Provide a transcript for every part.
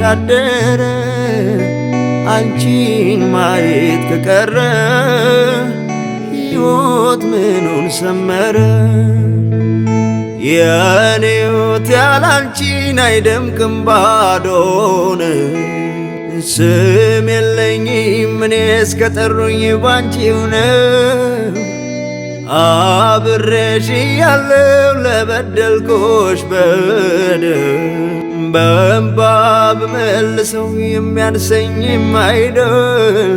አደረ አንቺን ማየት ከቀረ ሕይወት ምኑን ሰመረ የኔ ሕይወት ያላንቺን አይደምቅም ባዶን ስም የለኝም እኔ እስከጠሩኝ ባንቺው ነው አብሬሽ ያለው ለበደልኩሽ በደል በእንባ ብመልሰው የሚያንሰኝም አይደል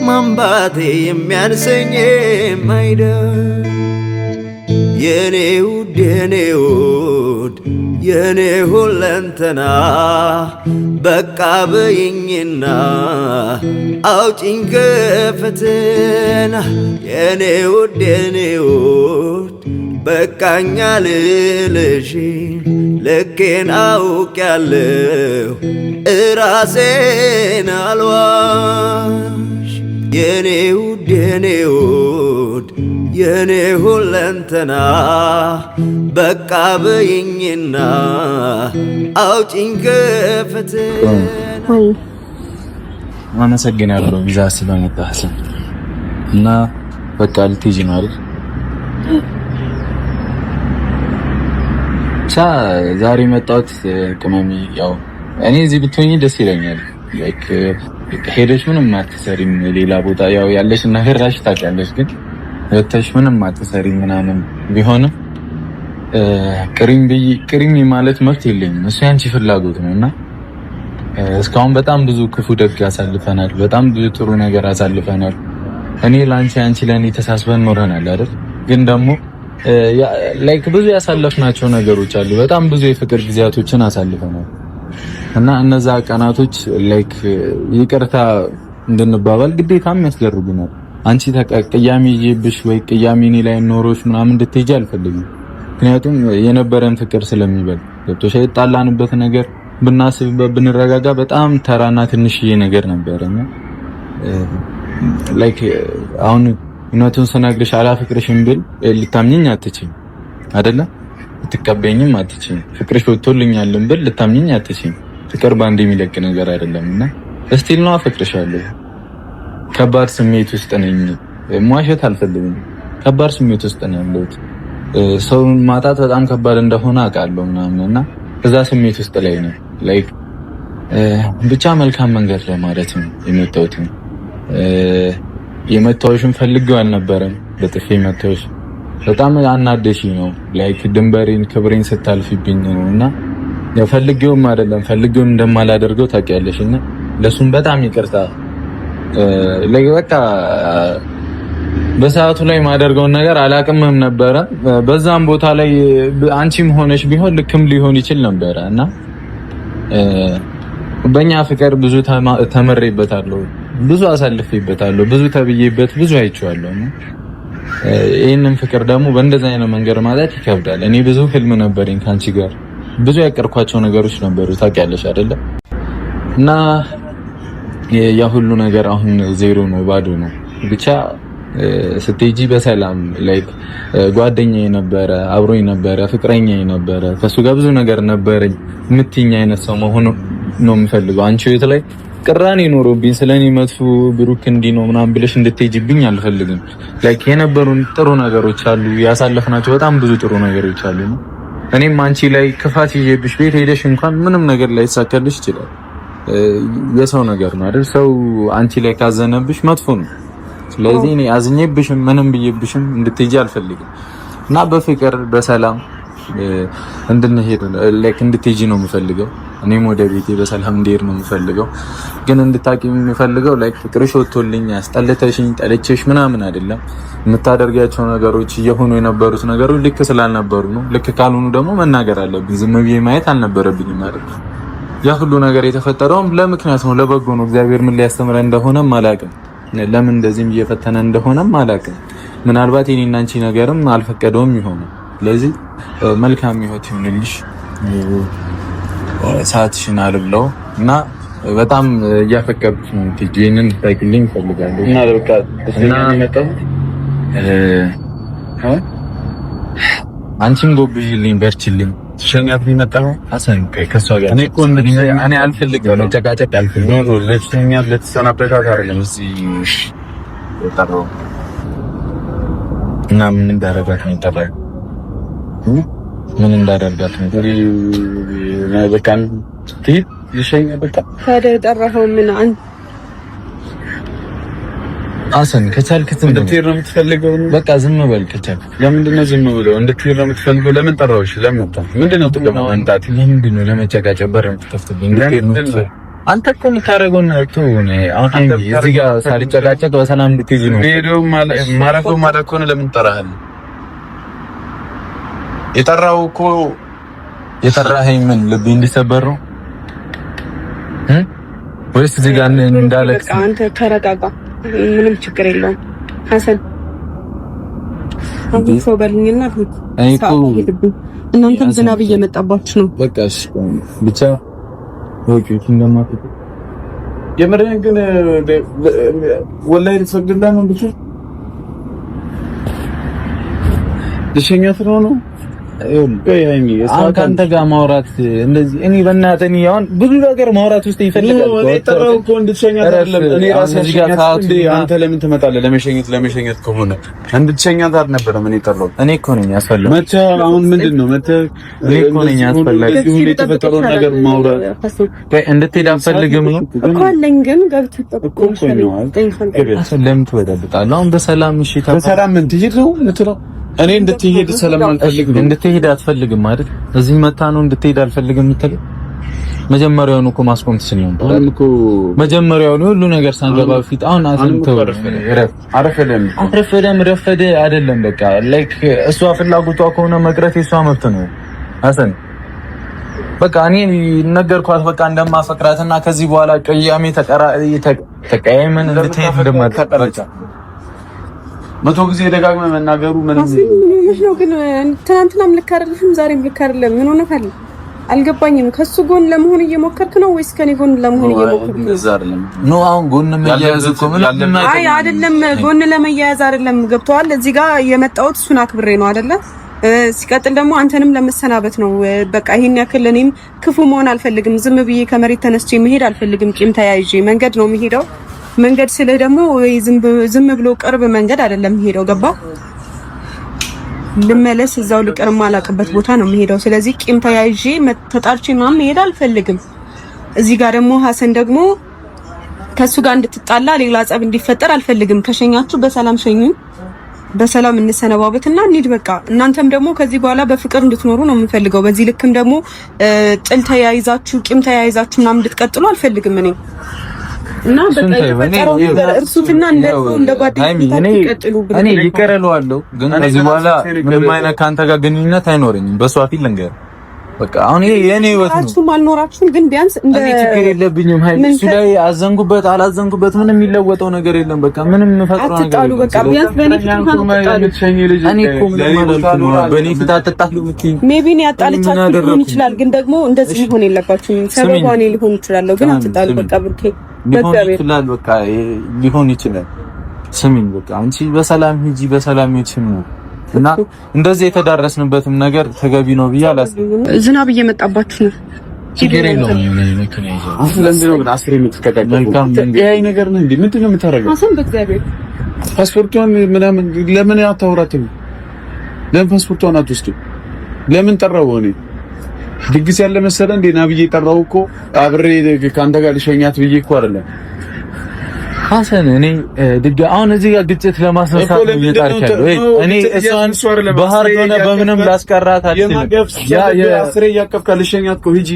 ማንባቴ የሚያንሰኝም አይደል የኔ ውድ የኔ ውድ የኔ ሁለንተና በቃ በይኝና አውጪኝ ከፈተና የኔ ውድ በቃኛ ልልሽ ልኬን አውቄያለሁ እራሴን አልዋሽ የኔ ውድ የኔ ሁለንተና በቃ በይኝና አውጪኝ ከፈተና አመሰግናለሁ ቪዛ ስለመጣህ እና በቃ ልትሄጂ ነው አይደል? ዛሬ መጣሁት ቅመሚ ያው እኔ እዚህ ብትሆኚ ደስ ይለኛል ላይክ ሄደሽ ምንም አትሰሪም ሌላ ቦታ ያው ያለሽን ነገር ራስሽ ታውቂያለሽ ግን ወተሽ ምንም አትሰሪም ምናምን ቢሆንም ቅሪም ማለት መብት የለኝም እሱ ያንቺ ፍላጎት ነውና እስካሁን በጣም ብዙ ክፉ ደግ አሳልፈናል በጣም ብዙ ጥሩ ነገር አሳልፈናል እኔ ላንቺ አንቺ ለኔ ተሳስበን ኖረናል አይደል ግን ደግሞ ላይክ ብዙ ያሳለፍናቸው ነገሮች አሉ በጣም ብዙ የፍቅር ጊዜያቶችን አሳልፈናል እና እነዛ ቀናቶች ላይክ ይቅርታ እንድንባባል ግዴታም ያስደርጉናል አንቺ ተቀያሚ ይብሽ ወይ ቅያሚኒ ላይ ኖሮሽ ምናምን እንድትሄጂ አልፈልግም ምክንያቱም የነበረን ፍቅር ስለሚበል ገብቶሽ የጣላንበት ነገር ብናስብበት ብንረጋጋ በጣም ተራና ትንሽዬ ነገር ነበርና ላይክ አሁን እውነቱን ስነግርሽ አላፍቅርሽም ብል ልታምኚኝ አትችይም አይደለ ልትቀበይኝም አትችይም ፍቅርሽ ወጥቶልኛልም ብል ልታምኚኝ አትችይም ፍቅር ባንዴ የሚለቅ ነገር አይደለምና እስቲል ነው አፍቅርሻለሁ ከባድ ስሜት ውስጥ ነኝ ማሸት አልፈልግም ከባድ ስሜት ውስጥ ነኝ ያለሁት ሰውን ማጣት በጣም ከባድ እንደሆነ አውቃለሁ ምናምንና እዛ ስሜት ውስጥ ላይ ነው ላይክ ብቻ መልካም መንገድ ለማለት ነው የመታወሽን ፈልጌው አልነበረም በጥፊ መታወሽ በጣም አናደሽ ነው ላይክ ድንበሬን ክብሬን ስታልፊብኝ ነውና የፈልጌውም አይደለም ፈልጌውም እንደማላደርገው ታውቂያለሽና ለሱም በጣም ይቅርታ በቃ በሰዓቱ ላይ ማደርገውን ነገር አላቅምም ነበረ በዛም ቦታ ላይ አንቺም ሆነሽ ቢሆን ልክም ሊሆን ይችል ነበርና በእኛ ፍቅር ብዙ ተመሬበታለሁ ብዙ አሳልፌበታለሁ ብዙ ተብዬበት ብዙ አይቼዋለሁ ይሄንን ፍቅር ደግሞ በእንደዛ አይነት መንገድ ማለት ይከብዳል እኔ ብዙ ህልም ነበረኝ ካንቺ ጋር ብዙ ያቀርኳቸው ነገሮች ነበሩ ታውቂያለሽ አይደለ እና ያ ሁሉ ነገር አሁን ዜሮ ነው ባዶ ነው ብቻ ስትሄጂ በሰላም ላይክ ጓደኛዬ ነበረ አብሮኝ ነበረ ፍቅረኛዬ ነበረ ከሱ ጋር ብዙ ነገር ነበረኝ የምትይኝ አይነት ሰው መሆኑ ነው የምፈልገው አንቺ ቤት ላይ ቅራኔ ኖሮብኝ ስለኔ መጥፎ ብሩክ እንዲህ ነው ምናምን ብለሽ እንድትሄጂብኝ አልፈልግም ላይክ የነበሩን ጥሩ ነገሮች አሉ ያሳለፍናቸው በጣም ብዙ ጥሩ ነገሮች አሉ እኔም አንቺ ላይ ክፋት ይዤብሽ ቤት ሄደሽ እንኳን ምንም ነገር ላይ ተሳካልሽ ይችላል የሰው ነገር ነው አይደል ሰው አንቺ ላይ ካዘነብሽ መጥፎ ነው ስለዚህ እኔ አዝኜብሽም ምንም ብዬብሽም እንድትሄጂ አልፈልግም እና በፍቅር በሰላም እንድንሄድ ላይክ እንድትሄጂ ነው የምፈልገው እኔም ወደ ቤቴ በሰላም እንድሄድ ነው የምፈልገው ግን እንድታቂም የምፈልገው ላይክ ፍቅርሽ ወጥቶልኝ አስጠልተሽኝ ጠልቼሽ ምናምን አይደለም የምታደርጋቸው ነገሮች እየሆኑ የነበሩት ነገሮች ልክ ስላልነበሩ ነው ልክ ካልሆኑ ደግሞ መናገር አለብኝ ዝም ብዬ ማየት አልነበረብኝም ማለት ነው ያ ሁሉ ነገር የተፈጠረውም ለምክንያት ነው ለበጎ ነው እግዚአብሔር ምን ሊያስተምረን እንደሆነም አላውቅም ለምን እንደዚህም እየፈተነ እንደሆነም አላውቅም ምናልባት የኔና አንቺ ነገርም አልፈቀደውም ይሆናል ስለዚህ መልካም ህይወት ይሁንልሽ ሰዓትሽን አልብለው እና በጣም እያፈቀርኩሽ ነው ትጂንን ታይክልኝ ፈልጋለሁ እና በቃ እና መጣው አንቺም ጎብዥልኝ በርችልኝ ሸኛት ቢመጣው ሐሰን ከሷ ጋር እኔ አልፈልግም ጨቃጨቅ አልፈልግም ነው ለሸኛት ለተሰናበታት አይደለም እዚህ የጠራው እና ምን እንዳደረጋት ነው የጠራው ምን እንዳደረጋት ነው በቃ ትይት ይሸኛ በቃ ታዲያ የጠራኸው ምን ሐሰን ከቻልክ እንድትሄድ ነው የምትፈልገው? በቃ ዝም በል ከቻልክ። ለምንድን ነው ዝም ብለው እንድትሄድ ነው የምትፈልገው? ለምን ጠራሁሽ? ለምን መጣ? ምንድነው ጥቅም አንታት? ለምንድን ነው ለመጨቃጨቅ በር የምትከፍትብኝ? አንተ እኮ የምታደርገው ነው አሁን እዚህ ጋር ሳልጨቃጨቅ በሰላም እንድትይዝ ነው። ሄዶም ማረፈው ማለት እኮ ነው። ለምን ጠራኸኝ? የጠራው እኮ የጠራኸኝ ምን ልብ እንዲሰበር ነው ወይስ እዚህ ጋር እንዳለክ? አንተ ተረጋጋ። ምንም ችግር የለውም ሐሰን አሁን ሰው በልኝና እናንተም ዝናብ እየመጣባችሁ ነው። በቃ እሺ ብቻ ወጪው እንደማትጠ የመረን ግን ወላሂ ተሰግድላ ነው ብቻ ልሸኛት ነው አሁን ከአንተ ጋር ማውራት እንደዚህ እኔ በእናትህ አሁን ብዙ ነገር ማውራት ውስጥ ይፈልጋል። እኔ ጠራው እኮ እንድትሸኛት አይደለም እኔ ራሴ ሸኛት። አንተ ለምን ትመጣለህ? ለመሸኘት ከሆነ እንድትሸኛት አልነበረም እኔ ጠራው። እኔ እኮ ነኝ ያስፈልጋል። መቼ አሁን ምንድነው መቼ እኔ እኮ ነኝ ያስፈልጋል። ይሁን የተፈጠረው ነገር ማውራት እንድትሄድ አልፈልግም ነው እኮ አለኝ። ግን ገብተህ እኮ ነው ለምን ትወጣለህ? አሁን በሰላም እሺ በሰላም ምን ትሄድ ነው የምትለው? እኔ እንድትሄድ ስለማልፈልግ እንድትሄድ አትፈልግም አይደል? እዚህ መታ ነው እንድትሄድ አልፈልግም የምትለው። መጀመሪያውኑ እኮ ማስቆም ትችል ነበር እኮ መጀመሪያውኑ ሁሉ ነገር ሳንገባ በፊት። አሁን ረፈደ አይደለም በቃ ላይክ እሷ ፍላጎቷ ከሆነ መቅረት የሷ መብት ነው ሐሰን። በቃ እኔ ነገርኳት በቃ እንደማፈቅራትና ከዚህ በኋላ ቀያሜ ተቀያየምን እንድትሄድ እንደማትቀርጫ መቶ ጊዜ ደጋግመህ መናገሩ ምንም ነው። ግን ትናንትናም ልክ አይደለም፣ ዛሬም ልክ አይደለም። ምን ሆነ ካለ አልገባኝም። ከሱ ጎን ለመሆን እየሞከርክ ነው ወይስ ከኔ ጎን ለመሆን እየሞከርክ ነው? ነው አሁን ጎን መያያዝ እኮ ምንም አይደለም። ጎን ለመያያዝ አይደለም። ገብቶሃል? እዚህ ጋር የመጣሁት እሱን አክብሬ ነው አይደለ? ሲቀጥል ደግሞ አንተንም ለመሰናበት ነው። በቃ ይሄን ያክል እኔም ክፉ መሆን አልፈልግም። ዝም ብዬ ከመሬት ተነስቼ መሄድ አልፈልግም። ቂም ተያይዤ መንገድ ነው የምሄደው። መንገድ ስለ ደግሞ ወይ ዝም ብሎ ቅርብ መንገድ አይደለም ሄደው ገባ ልመለስ እዛው ልቀር ማላቀበት ቦታ ነው የምሄደው። ስለዚህ ቂም ተያይዤ ተጣልቼ ምናምን መሄድ አልፈልግም። እዚህ ጋር ደግሞ ሐሰን ደግሞ ከሱ ጋር እንድትጣላ ሌላ ጸብ እንዲፈጠር አልፈልግም። ከሸኛችሁ በሰላም ሸኙኝ፣ በሰላም እንሰነባበትና እንሂድ በቃ። እናንተም ደግሞ ከዚህ በኋላ በፍቅር እንድትኖሩ ነው የምፈልገው። በዚህ ልክም ደግሞ ጥል ተያይዛችሁ ቂም ተያይዛችሁ ምናምን እንድትቀጥሉ አልፈልግም እኔ እና እርሱትና እንደ ጓደኞች ይቀጥሉ። እኔ ይቀርለዋለሁ ግን ከዚህ በኋላ ምንም አይነት ካንተ ጋር ግንኙነት አይኖርኝም። በሷ ፊት ልንገር በቃ አሁን ይሄ የኔ ህይወት ነው። አችሁ አልኖራችሁም ግን ቢያንስ እንደ እኔ ችግር የለብኝም። ሃይ እሱ ላይ አዘንጉበት አላዘንጉበት ምንም የሚለወጠው ነገር የለም። በቃ ምንም ፈጥሮ ነገር አትጣሉ። በቃ ቢያንስ በኔ ፊት እኔ እኮ በኔ ፊት አትጣሉ ምትይ ሜቢ ነው ያጣልቻችሁ ሊሆን ይችላል። ግን ደግሞ እንደዚህ ሊሆን የለባችሁም። ሰበቧኔ ሊሆን ይችላል። ግን አትጣሉ በቃ ብርኬ ሊሆን ይችላል። በቃ ሊሆን ይችላል። ስሚኝ በቃ አንቺ በሰላም ሂጂ በሰላም ይችም ነው እና እንደዚህ የተዳረስንበትም ነገር ተገቢ ነው ብዬ አላስብም። ዝናብ እየመጣባችሁ ነው። ችግር የለውም። ለምንድን ነው ግን አስሬ የምትከታተለው? ይሄ ነገር ነው እንዴ? ምንድን ነው የምታደርገው? አሰን በእግዚአብሔር ፓስፖርቷን ምናምን ለምን አታወራትም? ለምን ፓስፖርቷን አትወስድም? ለምን ጠራው? እኔ ድግስ ያለ መሰለ እንዴ? ና ብዬ ጠራው እኮ አብሬ ካንተ ጋር ልሸኛት ብዬ እኮ አይደለም ሐሰን። እኔ አሁን እዚህ ጋር ግጭት ለማስነሳት ነው እየጣርካለሁ። እኔ እሷን ባህር ሆነ በምንም ላስቀራት አልችልም። ያ አስሬ ያቀፍካ ልሸኛት እኮ ሂጂ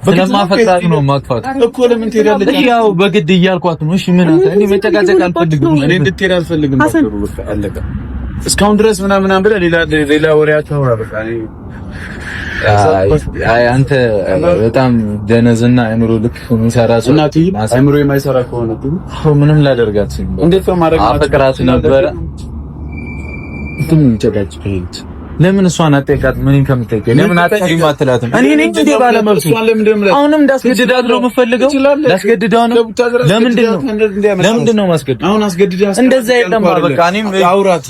ስለማፈቅራት ነው ማጥፋት እኮ። ለምን ትሄዳለች? ያው በግድ እያልኳት ነው። እሺ ምን አንተ እኔ መጨቃጨቅ አልፈልግም። እኔ እንድትሄድ አልፈልግም። በቃ አለቀ። እስካሁን ድረስ ምናምን ብለህ ሌላ ወሬ አታውራ። በቃ አይ አንተ በጣም ደነዝና አእምሮ ልክ የሚሰራ ሰው እና አእምሮ የማይሰራ ከሆነ ምንም ላደርጋት እንዴት ነው ማድረግ? አፈቅራት ነበረ ግን ጨቃጭ ለምን እሷን አትጠይቃት? ምን ከምትጠይቀኝ ለምን አትጠይቂም አትላትም? እኔ ነኝ እንዴ ባለመብቱ? አሁንም እንዳስገድዳት ነው የምፈልገው? ላስገድዳው ነው? ለምንድን ነው ማስገድድ? አሁን አስገድዳት እንደዛ የለም። በቃ እኔም አውራት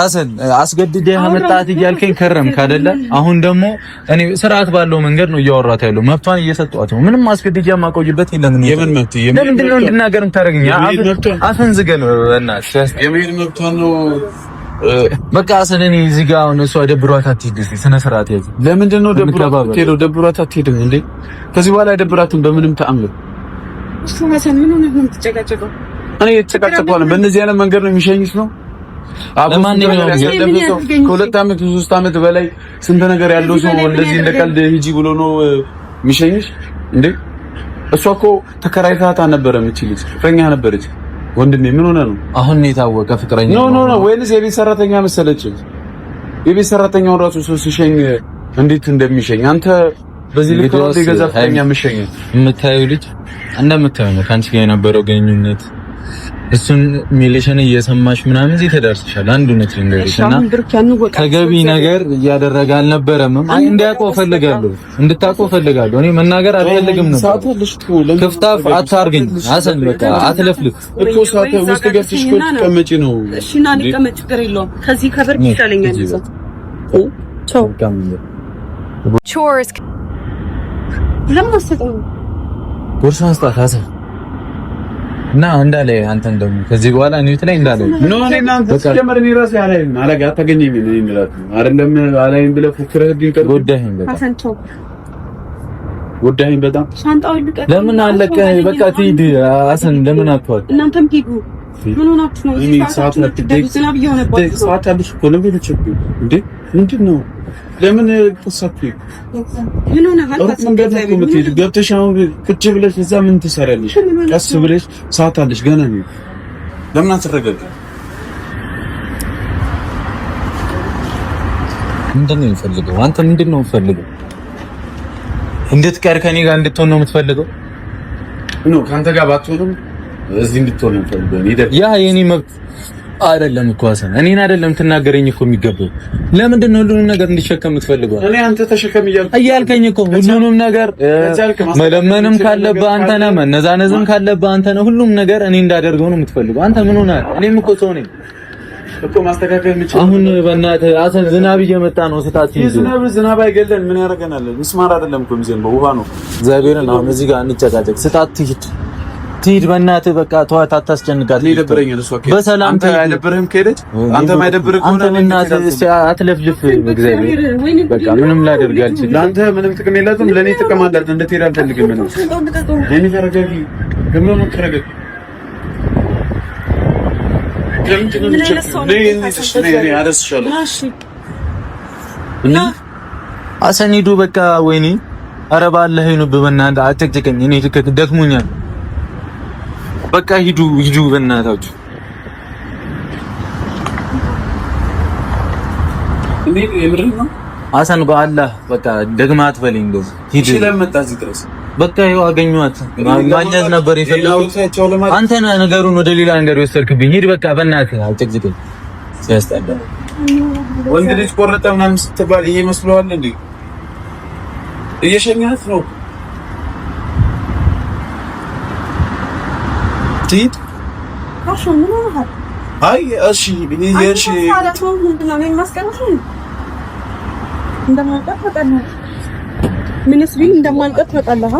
ሐሰን አስገድደህ አመጣት እያልከኝ ከረምክ አይደለ? አሁን ደግሞ እኔ ስርዓት ባለው መንገድ ነው እያወራት ያለው። መብቷን እየሰጠኋት ነው። ምንም አስገድጃ ማቆይበት የለም። ለምንድን ነው እንድናገር የምታደርገኝ? አፈንዝገን በእናትህ የምን መብቷን ነው? በቃ አሰነኒ እዚህ ጋር አሁን እሷ ደብሯት አትሄድ። ስነ ስርዓት ያዝ። ለምንድን ነው ደብሯት አትሄደው? ደብሯት አትሄድም እንዴ? ከዚህ በኋላ ደብራቱን በምንም ተአምር እሱ ሐሰን ምን ሆነህ ነው የምትጨቃጨቀው? እኔ የተጨቃጨቀው ነው። በእነዚህ አይነት መንገድ ነው የሚሸኝሽ ነው? ከሁለት ዓመት ከሶስት ዓመት በላይ ስንት ነገር ያለው ሰው እንደዚህ እንደ ቀልድ ሂጂ ብሎ ነው የሚሸኝሽ እንዴ? እሷ እኮ ተከራይታት ነበር የምትችልሽ ፍቅረኛ ነበረች። ወንድሜ ምን ሆነ ነው አሁን ነው የታወቀ ፍቅረኛ ነው? ኖ ወይንስ የቤት ሰራተኛ መሰለች? የቤት ሰራተኛው ራሱ ሰው ሲሸኝ እንዴት እንደሚሸኝ አንተ በዚህ ልክ ነው የገዛ ፍቅረኛ የምትሸኝ? የምታየው ልጅ እንደምታየው ነው ከአንቺ ጋር የነበረው ግንኙነት እሱን ሚሊሽን እየሰማሽ ምናምን እዚህ ተደርሰሻል። አንዱ ነው እንደሽና ተገቢ ነገር እያደረገ አልነበረም። አይ እንዲያውቀው ፈልጋለሁ፣ እንድታውቀው ፈልጋለሁ። እኔ መናገር አልፈልግም ነው። ክፍታፍ አታርገኝ ሐሰን፣ በቃ አትለፍልፍ እኮ ሰዓት ውስጥ ገብተሽ እኮ ተቀመጪ ነው። እሺ ና ልቀመጥ፣ ችግር የለውም። ከዚህ ከበርክ ይሻለኛል። ቻው ቾርስ ለማስተው ቦርሳን ስጣት ሐሰን እና እንዳለ አንተን ደግሞ ከዚህ በኋላ እኔት ላይ እንዳለ ኖ እኔ እናንተ ጀመር እኔ ራሴ አላይም አለጋ አታገኘኝ ምን እንላት አይደለም አላይም ብለህ ፍክረህ ዲንቀር ጎዳኸኝ በጣም አሰንተው ጎዳኸኝ በጣም ሻንጣው ልቀቅ ለምን አለቀ በቃ ትሂድ ሐሰን ለምን አትዋል እናንተም ሂዱ ምን ሆናችሁ ነው እዚህ ሰዓት ለትደግ ዝናብ እየሆነባችሁ ሰዓት አለሽ እኮ ነው ልትችሉ እንዴ ምንድነው ለምን ተሰጥቶ ምን ሆነ ሀሳብ ገብተሽ አሁን ቁጭ ብለሽ እዛ ምን ትሰራለሽ? ቀስ ብለሽ ሰዓት አለሽ ገና ነው። ለምን አትረጋጊ? ምንድነው የምፈልገው? አንተ ምንድነው የምፈልገው? እንድትቀር ከኔ ጋር እንድትሆን ነው የምትፈልገው? ካንተ ጋር ባትሆንም እዚህ እንድትሆን ነው የምፈልገው። ያ የኔ መብት አይደለም እኮ ሐሰን እኔን አይደለም ትናገረኝ እኮ የሚገባው። ለምንድን ነው ሁሉንም ነገር እንዲሸከም የምትፈልገው? እኔ አንተ ተሸከም እያልከኝ እኮ ሁሉንም ነገር መለመንም ካለብህ አንተ ነህ፣ መነዛነዝም ካለብህ አንተ ነህ። ሁሉም ነገር እኔ እንዳደርገው ነው የምትፈልገው። አንተ ምን ሆነህ? እኔም እኮ ሰው ነኝ እኮ ማስተካከል የምችል። አሁን በእናትህ ሐሰን ዝናብ እየመጣ ነው። ስታት ዝናብ አይገለን ምን ያደርገናል? ምስማር አይደለም እኮ የሚዘንበው ውሃ ነው። እግዚአብሔርን አሁን እዚህ ጋር እንጨቃጨቅ። ስታት ትሂድ በእናትህ በቃ ተዋት፣ አታስጨንቃት። በሰላም አይደብርህም? ከሄደች አንተ ማይደብርህ ከሆነ በእናትህ አትለፍልፍ። እግዚአብሔር በቃ ምንም ላደርግ አልችልም። ለአንተ ምንም ጥቅም የላትም፣ ለእኔ ጥቅም አላት። እንድትሄድ አልፈልግም። ምንም እኔ ተረጋጊ፣ ግምም ተረጋጊ። ሐሰን ሂዱ በቃ። ወይኔ ኧረ ባለህ ነው በእናትህ አትጨቅጭቀኝ። እኔ ደክሞኛል። በቃ ሂዱ በእናታችሁ። እኔ የምርህ ነው ሐሰን በአላህ በቃ ደግማ አትበለኝ። እንደዚህ ሂድ ስለመጣ እዚህ ድረስ በቃ ይኸው አገኘኋት። ማግኘት ነበር የፈለኩት። አንተ ነህ ነገሩን ወደ ሌላ ነገር የወሰድክብኝ። ሂድ በቃ በእናትህ አትጨቅጭቀኝ። ሲያስጠላ ወንድ ልጅ ቆረጠ ምናምን ስትባል ይሄ መስሎሃል እንዴ? እየሸኛት ነው ትሂድ። አይ እሺ ይሄሽ ምንስ ቢል እንደማልቀር ታውቃለህ።